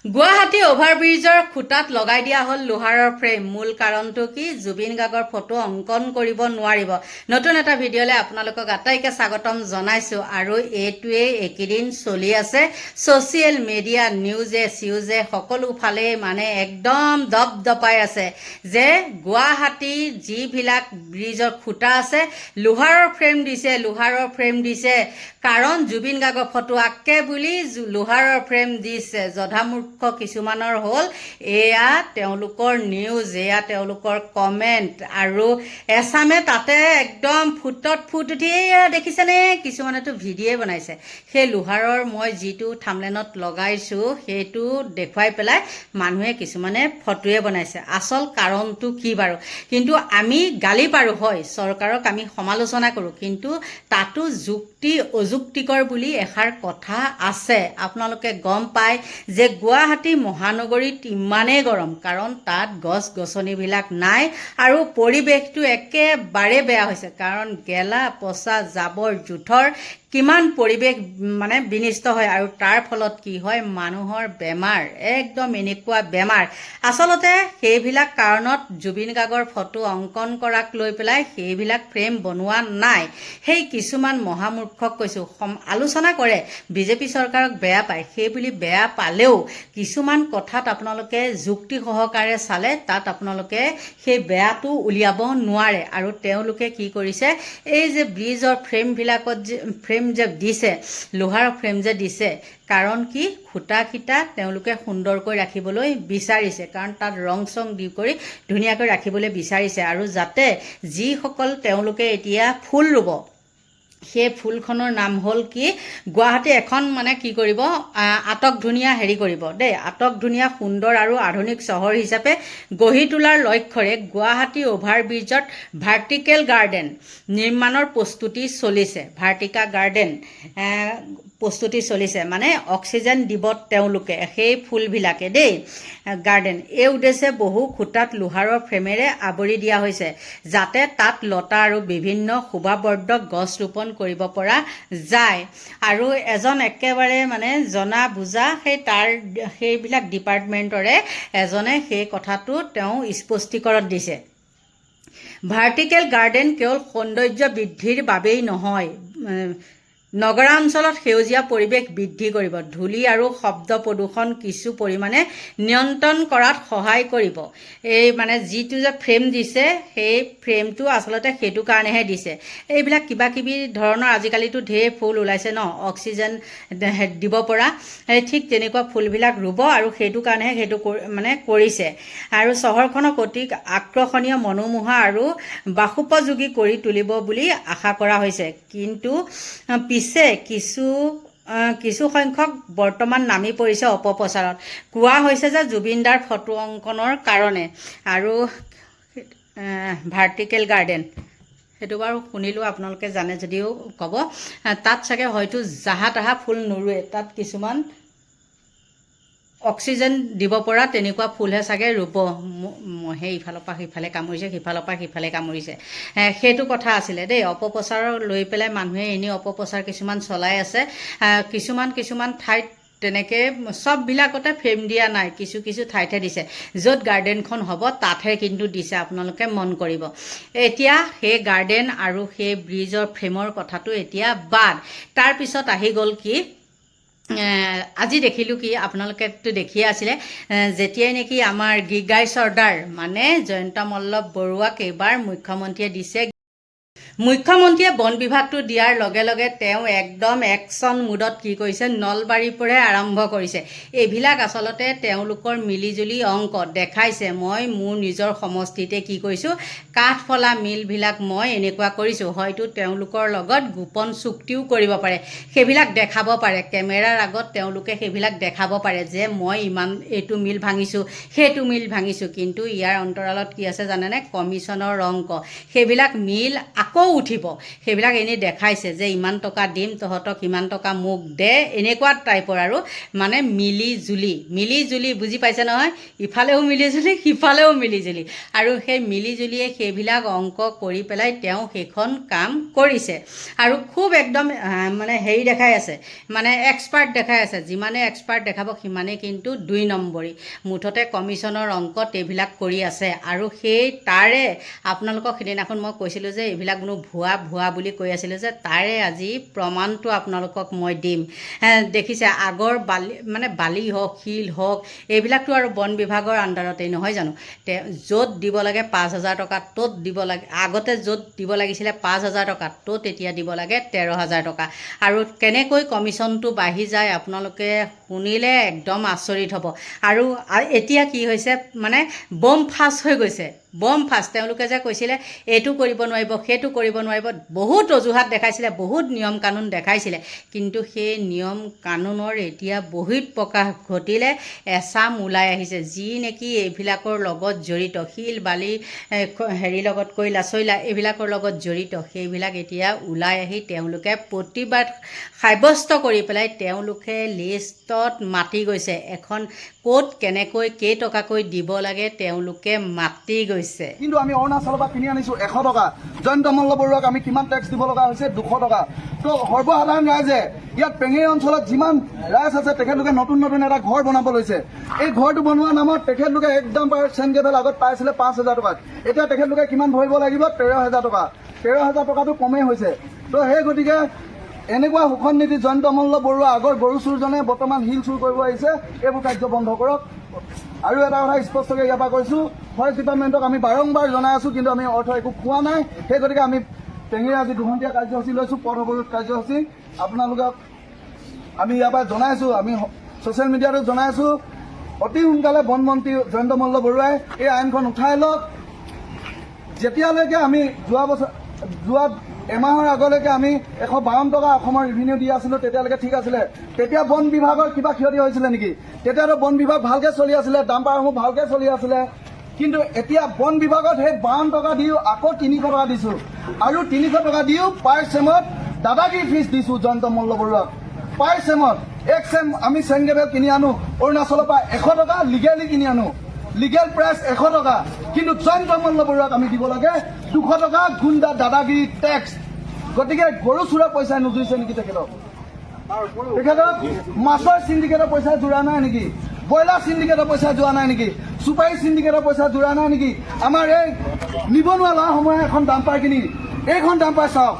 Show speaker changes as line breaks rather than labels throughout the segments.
গুৱাহাটী অভাৰব্ৰিজৰ খুঁটাত লগাই দিয়া হ'ল লোহাৰৰ ফ্ৰেম। মূল কাৰণটো কি? জুবিন গাৰ্গৰ ফটো অংকন কৰিব নোৱাৰিব। নতুন এটা ভিডিঅ'লৈ আপোনালোকক আটাইকে স্বাগতম জনাইছোঁ। আৰু এইটোৱেই এইকেইদিন চলি আছে ছ'চিয়েল মিডিয়া, নিউজে চিউজে সকলোফালে মানে একদম দপদপাই আছে যে গুৱাহাটীৰ যিবিলাক ব্ৰিজৰ খুঁটা আছে লোহাৰৰ ফ্ৰেম দিছে কাৰণ জুবিন গাৰ্গৰ ফটো আঁকে বুলি লোহাৰৰ ফ্ৰেম দিছে। জধামূৰ্খ কিছুমানৰ হ'ল এয়া তেওঁলোকৰ নিউজ, এয়া তেওঁলোকৰ কমেণ্ট, আৰু এছামে তাতে একদম ফুটত ফুট উঠি দেখিছেনে, কিছুমানেতো ভিডিঅ'ই বনাইছে। সেই লোহাৰৰ মই যিটো থাম্বনেইলত লগাইছোঁ সেইটো দেখুৱাই পেলাই মানুহে কিছুমানে ফটোৱে বনাইছে। আচল কাৰণটো কি বাৰু? কিন্তু আমি গালি পাৰোঁ, হয়, চৰকাৰক আমি সমালোচনা কৰোঁ, কিন্তু তাতো যুক্তি অযুক্তিকৰ বুলি এষাৰ কথা আছে। আপোনালোকে গম পায় যে গুৱাহাটী মহানগৰীত ইমানেই গৰম কাৰণ তাত গছ গছনিবিলাক নাই আৰু পৰিৱেশটো একেবাৰে বেয়া হৈছে কাৰণ গেলা পচা জাবৰ জোঁথৰ কিমান পৰিৱেশ মানে বিনিষ্ট হয় আৰু তাৰ ফলত কি হয়, মানুহৰ বেমাৰ, একদম এনেকুৱা বেমাৰ। আচলতে সেইবিলাক কাৰণত জুবিন গাৰ্গৰ ফটো অংকন কৰাক লৈ পেলাই সেইবিলাক ফ্ৰেম বনোৱা নাই। সেই কিছুমান মহামূৰ্খক কৈছোঁ, আলোচনা কৰে, বিজেপি চৰকাৰক বেয়া পায়, সেই বুলি বেয়া পালেও কিছুমান কথাত আপোনালোকে যুক্তি সহকাৰে চালে তাত আপোনালোকে সেই বেয়াটো উলিয়াব নোৱাৰে। আৰু তেওঁলোকে কি কৰিছে, এই যে ব্ৰিজৰ ফ্ৰেমবিলাকত যে ফ্ৰেম যে দিছে, লোহাৰ ফ্ৰেম যে দিছে, কাৰণ কি, খুঁটাকেইটা তেওঁলোকে সুন্দৰকৈ ৰাখিবলৈ বিচাৰিছে, কাৰণ তাত ৰং চং দি কৰি ধুনীয়াকৈ ৰাখিবলৈ বিচাৰিছে। আৰু যাতে যিসকল তেওঁলোকে এতিয়া ফুল ৰুব, সেই ফুলখনৰ নাম হ'ল কি, গুৱাহাটী এখন মানে কি কৰিব, আটক ধুনীয়া হেৰি কৰিব দেই, আটক ধুনীয়া সুন্দৰ আৰু আধুনিক চহৰ হিচাপে গঢ়ি তোলাৰ লক্ষ্যৰে গুৱাহাটী অভাৰব্ৰিজত ভাৰ্টিকেল গাৰ্ডেন নিৰ্মাণৰ প্ৰস্তুতি চলিছে। ভাৰ্টিকেল গাৰ্ডেন প্ৰস্তুতি চলিছে, মানে অক্সিজেন দিব তেওঁলোকে সেই ফুলবিলাকে দেই, গাৰ্ডেন। এই উদ্দেশ্যে বহু খুঁটাত লোহাৰৰ ফ্ৰেমেৰে আৱৰি দিয়া হৈছে যাতে তাত লতা আৰু বিভিন্ন শোভাবৰ্ধক গছ ৰোপণ কৰিব পৰা যায়। আৰু এজন একেবাৰে মানে জনা বুজা সেইবিলাক ডিপাৰ্টমেণ্টৰে এজনে সেই কথাটো তেওঁ স্পষ্টীকৰণ দিছে। ভাৰ্টিকেল গাৰ্ডেন কেৱল সৌন্দৰ্য বৃদ্ধিৰ বাবেই নহয়, নগৰাঞ্চলত সেউজীয়া পৰিৱেশ বৃদ্ধি কৰিব, ধূলি আৰু শব্দ প্ৰদূষণ কিছু পৰিমাণে নিয়ন্ত্ৰণ কৰাত সহায় কৰিব। এই মানে যিটো যে ফ্ৰেম দিছে, সেই ফ্ৰেমটো আচলতে সেইটো কাৰণেহে দিছে। এইবিলাক কিবা কিবি ধৰণৰ আজিকালিতো ঢেৰ ফুল ওলাইছে ন, অক্সিজেন দিব পৰা, ঠিক তেনেকুৱা ফুলবিলাক ৰুব আৰু সেইটো কাৰণেহে সেইটো মানে কৰিছে। আৰু চহৰখনক অতি আকৰ্ষণীয়, মনোমোহা আৰু বাসোপযোগী কৰি তুলিব বুলি আশা কৰা হৈছে। কিন্তু পিছে কিছু সংখ্যক বৰ্তমান নামি পৰিছে অপপ্ৰচাৰত। কোৱা হৈছে যে জুবিনদাৰ ফটো অংকনৰ কাৰণে। আৰু ভাৰ্টিকেল গাৰ্ডেন সেইটো বাৰু শুনিলোঁ, আপোনালোকে জানে যদিও ক'ব, তাত চাগে হয়তো জাহা তাহা ফুল নোৰোৱে, তাত কিছুমান অক্সিজেন দিব পৰা তেনেকুৱা ফুলহে চাগে ৰুব। সেই ইফালৰ পৰা সিফালে কামুৰিছে, সিফালৰ পৰা সিফালে কামুৰিছে, সেইটো কথা আছিলে দেই। অপপ্ৰচাৰক লৈ পেলাই মানুহে এনেই অপপ্ৰচাৰ কিছুমান চলাই আছে। কিছুমান ঠাইত তেনেকৈ চববিলাকতে ফ্ৰেম দিয়া নাই, কিছু ঠাইতহে দিছে। য'ত গাৰ্ডেনখন হ'ব তাতহে কিন্তু দিছে, আপোনালোকে মন কৰিব। এতিয়া সেই গাৰ্ডেন আৰু সেই ব্ৰিজৰ ফ্ৰেমৰ কথাটো এতিয়া বাদ। তাৰপিছত আহি গ'ল কি, আজি দেখিলোঁ কি, আপোনালোকেতো দেখিয়ে আছিলে, যেতিয়াই নেকি আমাৰ গিগাই চৰ্দাৰ মানে জয়ন্ত মল্লৱ বৰুৱাক এইবাৰ মুখ্যমন্ত্ৰীয়ে দিছে, মুখ্যমন্ত্ৰীয়ে বন বিভাগটো দিয়াৰ লগে লগে তেওঁ একদম একশ্যন মুডত কি কৰিছে, নলবাৰীৰ পৰাই আৰম্ভ কৰিছে। এইবিলাক আচলতে তেওঁলোকৰ মিলিজুলি অংক দেখাইছে। মই মোৰ নিজৰ সমষ্টিতে কি কৰিছোঁ, কাঠফলা মিলবিলাক মই এনেকুৱা কৰিছোঁ, হয়তো তেওঁলোকৰ লগত গোপন চুক্তিও কৰিব পাৰে, সেইবিলাক দেখাব পাৰে কেমেৰাৰ আগত, তেওঁলোকে সেইবিলাক দেখাব পাৰে যে মই ইমান এইটো মিল ভাঙিছোঁ, সেইটো মিল ভাঙিছোঁ। কিন্তু ইয়াৰ অন্তৰালত কি আছে জানেনে, কমিশ্যনৰ অংক। সেইবিলাক মিল আকৌ আকৌ উঠিব সেইবিলাক এনেই দেখাইছে যে ইমান টকা দিম তহঁতক ইমান টকা মোক দে এনেকুৱা টাইপৰ আৰু মানে মিলি জুলি বুজি পাইছে নহয় ইফালেও মিলি জুলি সিফালেও মিলি জুলি আৰু সেই মিলি জুলিয়ে সেইবিলাক অংক কৰি পেলাই তেওঁ সেইখন কাম কৰিছে আৰু খুব একদম মানে হেৰি দেখাই আছে মানে এক্সপাৰ্ট দেখাই আছে যিমানে এক্সপাৰ্ট দেখাব সিমানেই কিন্তু 2 নম্বৰী মুঠতে কমিশ্যনৰ অংকত এইবিলাক কৰি আছে আৰু সেই তাৰে আপোনালোকক সেইদিনাখন মই কৈছিলোঁ যে এইবিলাক কোনো ভুৱা বুলি কৈ আছিলোঁ যে তাৰে আজি প্ৰমাণটো আপোনালোকক মই দিম দেখিছে আগৰ বালি হওক শিল হওক এইবিলাকতো আৰু বন বিভাগৰ আণ্ডাৰতেই নহয় জানো য'ত দিব লাগে 5,000 টকা ত'ত দিব লাগে আগতে য'ত দিব লাগিছিলে 5,000 টকা ত'ত এতিয়া দিব লাগে 13,000 টকা আৰু কেনেকৈ কমিশ্যনটো বাঢ়ি যায় আপোনালোকে শুনিলে একদম আচৰিত হ'ব আৰু এতিয়া কি হৈছে মানে বম ফাষ্ট হৈ গৈছে বম ফাষ্ট তেওঁলোকে যে কৈছিলে এইটো কৰিব নোৱাৰিব সেইটো কৰিব নোৱাৰিব বহুত অজুহাত দেখাইছিলে বহুত নিয়ম কানুন দেখাইছিলে কিন্তু সেই নিয়ম কানুনৰ এতিয়া বহিত প্ৰকাশ ঘটিলে এচাম ওলাই আহিছে যি নেকি এইবিলাকৰ লগত জড়িত শিল বালি হেৰিৰ লগত কয়লা চয়লা এইবিলাকৰ লগত জড়িত সেইবিলাক এতিয়া ওলাই আহি তেওঁলোকে প্ৰতিবাদ সাব্যস্ত কৰি পেলাই তেওঁলোকে লিষ্টত মাতি গৈছে এখন ক'ত কেনেকৈ কেইটকাকৈ দিব লাগে তেওঁলোকে মাতি গৈছে
কিন্তু আমি অৰুণাচলৰ পৰা কিনি আনিছোঁ 100 টকা জয়ন্ত মল্ল বৰুৱাক আমি কিমান টেক্স দিব লগা হৈছে 200 টকা তো সৰ্বসাধাৰণ ৰাইজে ইয়াত পেঙেৰি অঞ্চলত যিমান ৰাইজ আছে তেখেতলোকে নতুন এটা ঘৰ বনাব লৈছে এই ঘৰটো বনোৱাৰ নামত তেখেতলোকে একদম চেইন গেটৰ আগত পাইছিলে 5,000 টকাত এতিয়া তেখেতলোকে কিমান ভৰিব লাগিব 13,000 টকা 13,000 টকাটো কমেই হৈছে তো সেই গতিকে এনেকুৱা শোষণ নীতি জয়ন্ত মল্ল বৰুৱা আগৰ গৰু চুৰজনে বৰ্তমান শিল চুৰ কৰিব আহিছে এইবোৰ কাৰ্য বন্ধ কৰক আৰু এটা কথা স্পষ্টকৈ ইয়াৰ পৰা কৈছোঁ ফৰেষ্ট ডিপাৰ্টমেণ্টক আমি বাৰম্বাৰ জনাই আছোঁ কিন্তু আমি অৰ্থ একো খোৱা নাই সেই গতিকে আমি টেঙেৰি আজি 2ঘণ্টীয়া কাৰ্যসূচী লৈছোঁ পথ অৱৰোধ কাৰ্যসূচী আপোনালোকক আমি ইয়াৰ পৰা জনাইছোঁ আমি ছ'চিয়েল মিডিয়াতো জনাইছোঁ অতি সোনকালে বন মন্ত্ৰী জয়ন্ত মল্ল বৰুৱাই এই আইনখন উঠাই লওক যেতিয়ালৈকে আমি যোৱা এমাহৰ আগলৈকে আমি 152 টকা অসমৰ ৰেভিনিউ দি আছিলোঁ তেতিয়ালৈকে ঠিক আছিলে তেতিয়া বন বিভাগৰ কিবা ক্ষতি হৈছিলে নেকি তেতিয়াতো বন বিভাগ ভালকৈ চলি আছিলে ডাম্পাৰসমূহ ভালকৈ চলি আছিলে কিন্তু এতিয়া বন বিভাগত সেই 52 টকা দিও আকৌ 300 টকা দিছোঁ আৰু 300 টকা দিও পাৰ চেমত দাদাগিৰি ফিজ দিছোঁ জয়ন্ত মল্ল বৰুৱাক পাৰ চেমত এক চেম আমি চেংগেবেল কিনি আনো অৰুণাচলৰ পৰা 100 টকা লিগেলি কিনি আনো লিগেল প্ৰাইচ 100 টকা কিন্তু জয়ন্ত মল্ল বৰুৱাক আমি দিব লাগে 200 টকা গুণ্ডা দাদাগিৰি টেক্স গতিকে গৰু চোৰা পইচা নুজুৰিছে নেকি তেখেতক মাছৰ চিণ্ডিকেটৰ পইচা যোৰা নাই নেকি ব্ৰইলাৰ চিণ্ডিকেটৰ পইচা যোৱা নাই নেকি চুপাৰী চিণ্ডিকেটৰ পইচা যোৰা নাই নেকি আমাৰ এই নিবনুৱা ল'ৰাসমূহে এখন ডাম্পাৰ কিনি এইখন ডাম্পাৰ চাওক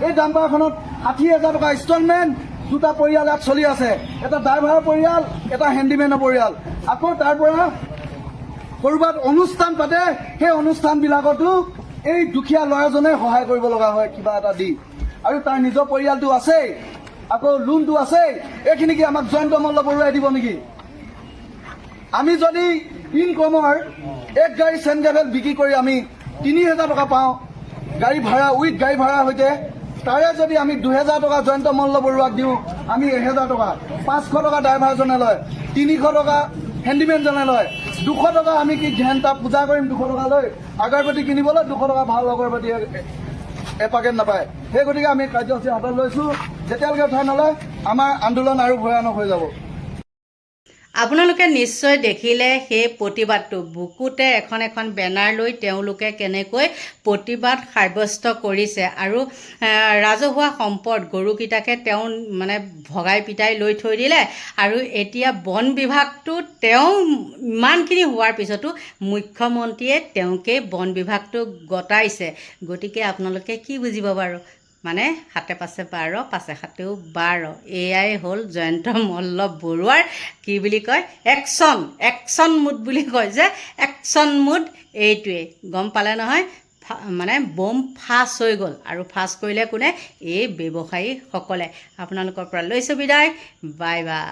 এই ডাম্পাৰখনত 60,000 টকা ইনষ্টলমেণ্ট দুটা পৰিয়াল ইয়াত চলি আছে এটা ড্ৰাইভাৰৰ পৰিয়াল এটা হেণ্ডিমেনৰ পৰিয়াল আকৌ তাৰ পৰা ক'ৰবাত অনুষ্ঠান পাতে সেই অনুষ্ঠানবিলাকতো এই দুখীয়া ল'ৰাজনে সহায় কৰিব লগা হয় কিবা এটা দি আৰু তাৰ নিজৰ পৰিয়ালটো আছেই আকৌ লোনটো আছেই এইখিনি কি আমাক জয়ন্ত মল্ল বৰুৱাই দিব নেকি আমি যদি ইনকমৰ এক গাড়ী চেনগেভেল বিক্ৰী কৰি আমি 3,000 টকা পাওঁ গাড়ী ভাড়া উইথ গাড়ী ভাড়াৰ সৈতে তাৰে যদি আমি 2,000 টকা জয়ন্ত মল্ল বৰুৱাক দিওঁ আমি 1,000 টকা 500 টকা ড্ৰাইভাৰজনে লয় 300 টকা হেণ্ডিমেনজনে লয় 200 টকা আমি কি ঘণ্টা পূজা কৰিম 200 টকা লৈ আগৰবাতি কিনিবলৈ 200 টকা ভাল আগৰবাতি এপাকেট নাপায় সেই গতিকে আমি কাৰ্যসূচী হাতত লৈছোঁ যেতিয়ালৈকে উঠাই নলয় আমাৰ আন্দোলন আৰু ভয়ানক হৈ যাব
আপোনালোকে নিশ্চয় দেখিলে সেই প্ৰতিবাদটো বুকুতে এখন বেনাৰ লৈ তেওঁলোকে কেনেকৈ প্ৰতিবাদ সাব্যস্ত কৰিছে আৰু ৰাজহুৱা সম্পদ গৰুকেইটাকে তেওঁ মানে ভগাই পিটাই লৈ থৈ দিলে আৰু এতিয়া বন বিভাগটো তেওঁ ইমানখিনি হোৱাৰ পিছতো মুখ্যমন্ত্ৰীয়ে তেওঁকে বন বিভাগটো গতাইছে গতিকে আপোনালোকে কি বুজিব বাৰু মানে হাতে পাছে 12 পাছে হাতেও 12 এয়াই হ'ল জয়ন্ত মল্ল বৰুৱাৰ কি বুলি কয় একশ্যন মুড বুলি কয় যে একশ্যন মুড এইটোৱে গম পালে নহয় মানে বম ফাষ্ট হৈ গ'ল আৰু ফাষ্ট কৰিলে কোনে এই ব্যৱসায়ীসকলে আপোনালোকৰ পৰা লৈছোঁ বিদায় বাই বাই